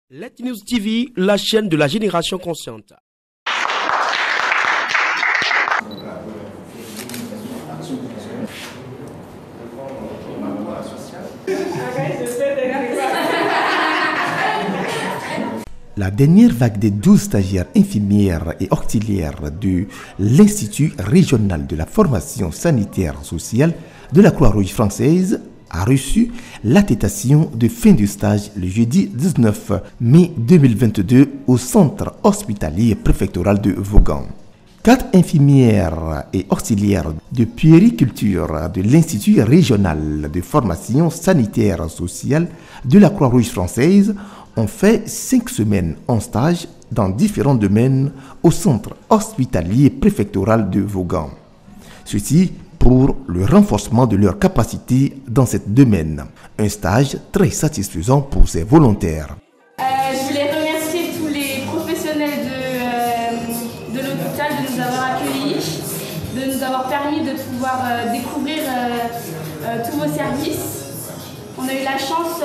Let News TV, la chaîne de la génération consciente. La dernière vague des 12 stagiaires infirmières et auxiliaires de l'Institut régional de la formation sanitaire sociale de la Croix-Rouge française a reçu l'attestation de fin du stage le jeudi 19 mai 2022 au centre hospitalier préfectoral de Vaughan. 4 infirmières et auxiliaires de puériculture de l'Institut régional de formation sanitaire sociale de la Croix-Rouge française ont fait 5 semaines en stage dans différents domaines au centre hospitalier préfectoral de Vaughan. Ceci pour le renforcement de leurs capacités dans ce domaine. Un stage très satisfaisant pour ces volontaires. Je voulais remercier tous les professionnels de l'hôpital de nous avoir accueillis, de nous avoir permis de pouvoir découvrir tous vos services. On a eu la chance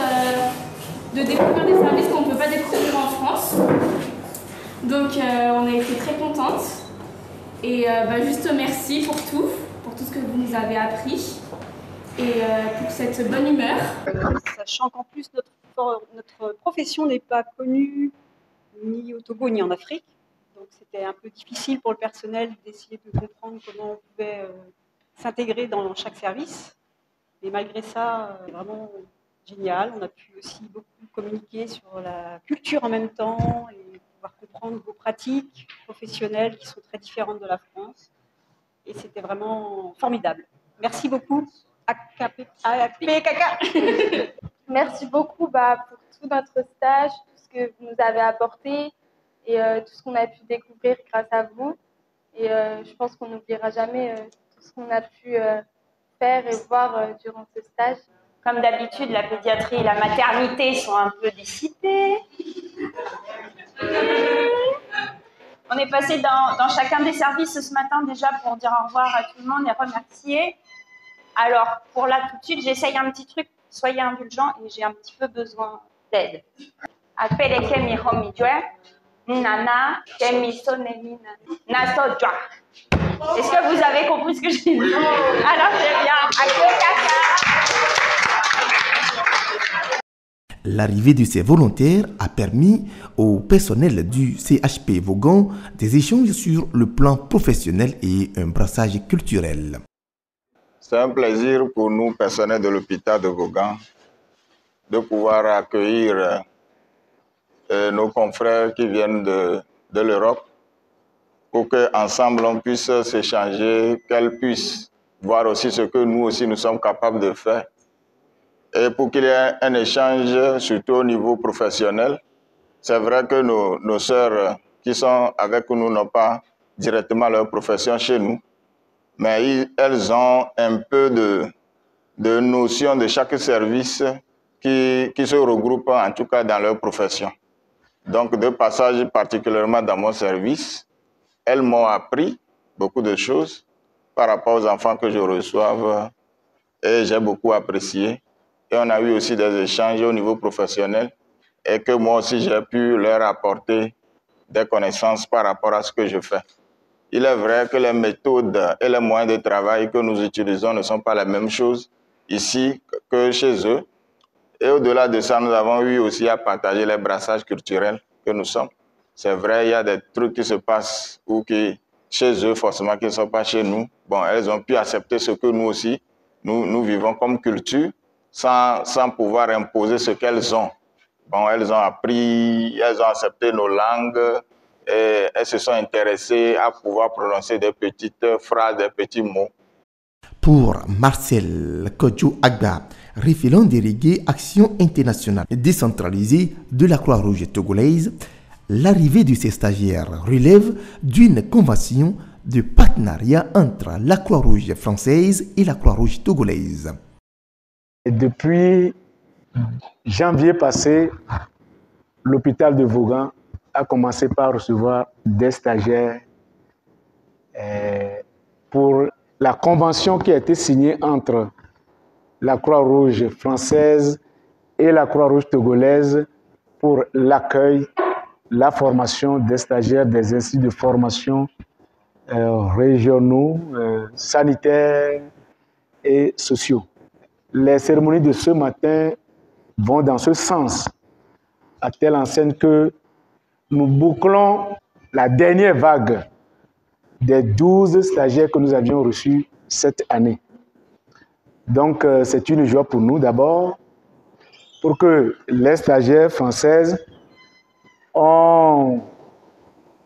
de découvrir des services qu'on ne peut pas découvrir en France. Donc on a été très contentes. Et juste merci pour tout ce que vous nous avez appris et pour cette bonne humeur. Sachant qu'en plus notre profession n'est pas connue ni au Togo ni en Afrique. Donc c'était un peu difficile pour le personnel d'essayer de comprendre comment on pouvait s'intégrer dans chaque service. Mais malgré ça, vraiment génial. On a pu aussi beaucoup communiquer sur la culture en même temps et pouvoir comprendre vos pratiques professionnelles qui sont très différentes de la France. Et c'était vraiment formidable. Merci beaucoup. Merci beaucoup pour tout notre stage, tout ce que vous nous avez apporté et tout ce qu'on a pu découvrir grâce à vous. Et je pense qu'on n'oubliera jamais tout ce qu'on a pu faire et voir durant ce stage. Comme d'habitude, la pédiatrie et la maternité sont un peu dissipées. On est passé dans chacun des services ce matin déjà pour dire au revoir à tout le monde et remercier. Alors, pour là tout de suite, j'essaye un petit truc, soyez indulgents et j'ai un petit peu besoin d'aide. Est-ce que vous avez compris ce que j'ai dit? Alors, c'est bien. L'arrivée de ces volontaires a permis au personnel du CHP Vaughan des échanges sur le plan professionnel et un brassage culturel. C'est un plaisir pour nous, personnels de l'hôpital de Vaughan, de pouvoir accueillir nos confrères qui viennent de l'Europe pour qu'ensemble on puisse s'échanger, qu'elles puissent voir aussi ce que nous aussi nous sommes capables de faire. Et pour qu'il y ait un échange, surtout au niveau professionnel, c'est vrai que nos sœurs qui sont avec nous n'ont pas directement leur profession chez nous, mais elles ont un peu de notion de chaque service qui se regroupe en tout cas dans leur profession. Donc de passage particulièrement dans mon service, elles m'ont appris beaucoup de choses par rapport aux enfants que je reçois et j'ai beaucoup apprécié. Et on a eu aussi des échanges au niveau professionnel et que moi aussi j'ai pu leur apporter des connaissances par rapport à ce que je fais. Il est vrai que les méthodes et les moyens de travail que nous utilisons ne sont pas les mêmes choses ici que chez eux. Et au-delà de ça, nous avons eu aussi à partager les brassages culturels que nous sommes. C'est vrai, il y a des trucs qui se passent ou qui, chez eux, forcément, qui ne sont pas chez nous. Bon, elles ont pu accepter ce que nous aussi, nous vivons comme culture, sans pouvoir imposer ce qu'elles ont. Bon, elles ont appris, elles ont accepté nos langues et elles se sont intéressées à pouvoir prononcer des petites phrases, des petits mots. Pour Marcel Kodjo Agba, référent délégué Action internationale décentralisée de la Croix-Rouge togolaise, l'arrivée de ces stagiaires relève d'une convention de partenariat entre la Croix-Rouge française et la Croix-Rouge togolaise. Depuis janvier passé, l'hôpital de Vaughan a commencé par recevoir des stagiaires pour la convention qui a été signée entre la Croix-Rouge française et la Croix-Rouge togolaise pour l'accueil, la formation des stagiaires des instituts de formation régionaux, sanitaires et sociaux. Les cérémonies de ce matin vont dans ce sens, à telle enseigne que nous bouclons la dernière vague des 12 stagiaires que nous avions reçus cette année. Donc, c'est une joie pour nous d'abord, pour que les stagiaires françaises ont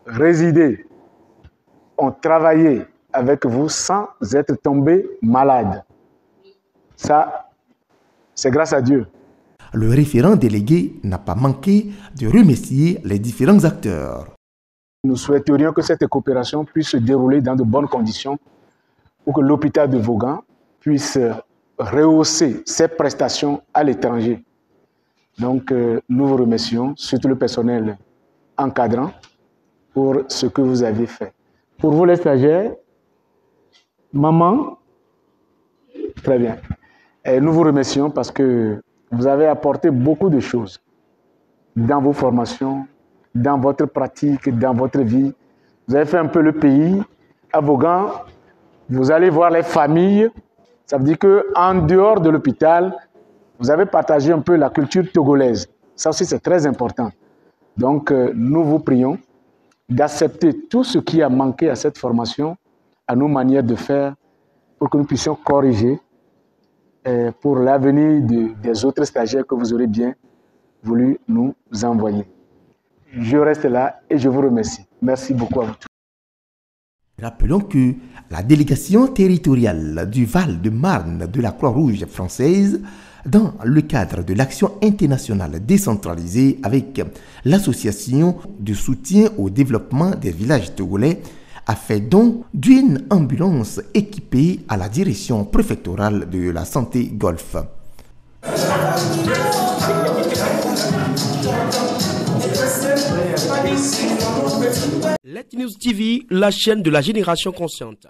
résidé, ont travaillé avec vous sans être tombées malades. Ça, c'est grâce à Dieu. Le référent délégué n'a pas manqué de remercier les différents acteurs. Nous souhaiterions que cette coopération puisse se dérouler dans de bonnes conditions pour que l'hôpital de Vaughan puisse rehausser ses prestations à l'étranger. Donc, nous vous remercions, surtout le personnel encadrant, pour ce que vous avez fait. Pour vous les stagiaires, maman, très bien. Et nous vous remercions parce que vous avez apporté beaucoup de choses dans vos formations, dans votre pratique, dans votre vie. Vous avez fait un peu le pays. À Vaughan, vous allez voir les familles. Ça veut dire qu'en dehors de l'hôpital, vous avez partagé un peu la culture togolaise. Ça aussi, c'est très important. Donc, nous vous prions d'accepter tout ce qui a manqué à cette formation, à nos manières de faire, pour que nous puissions corriger pour l'avenir des autres stagiaires que vous aurez bien voulu nous envoyer. Je reste là et je vous remercie. Merci beaucoup à vous tous. Rappelons que la délégation territoriale du Val-de-Marne de la Croix-Rouge française, dans le cadre de l'action internationale décentralisée avec l'association de soutien au développement des villages togolais, a fait don d'une ambulance équipée à la direction préfectorale de la santé Golfe. Let News TV, la chaîne de la génération consciente.